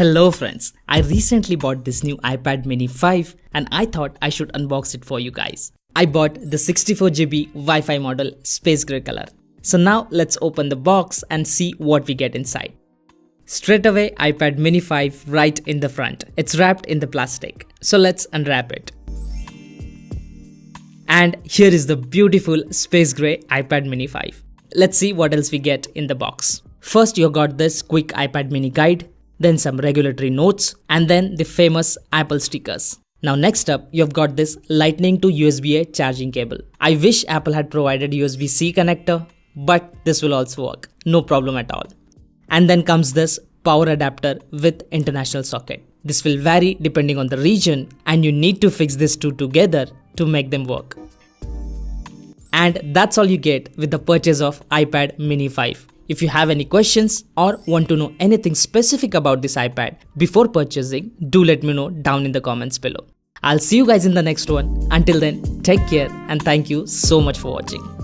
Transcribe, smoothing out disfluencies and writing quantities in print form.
Hello friends, I recently bought this new iPad mini 5 and I thought I should unbox it for you guys. I bought the 64GB Wi-Fi model space grey color. So now let's open the box and see what we get inside. Straight away iPad mini 5 right in the front. It's wrapped in the plastic. So let's unwrap it. And here is the beautiful space grey iPad mini 5. Let's see what else we get in the box. First you got this quick iPad mini guide, then some regulatory notes, and then the famous Apple stickers. Now next up, you've got this Lightning to USB-A charging cable. I wish Apple had provided USB-C connector, but this will also work, no problem at all. And then comes this power adapter with international socket. This will vary depending on the region and you need to fix these two together to make them work. And that's all you get with the purchase of iPad mini 5. If you have any questions or want to know anything specific about this iPad before purchasing, do let me know down in the comments below. I'll see you guys in the next one. Until then, take care and thank you so much for watching.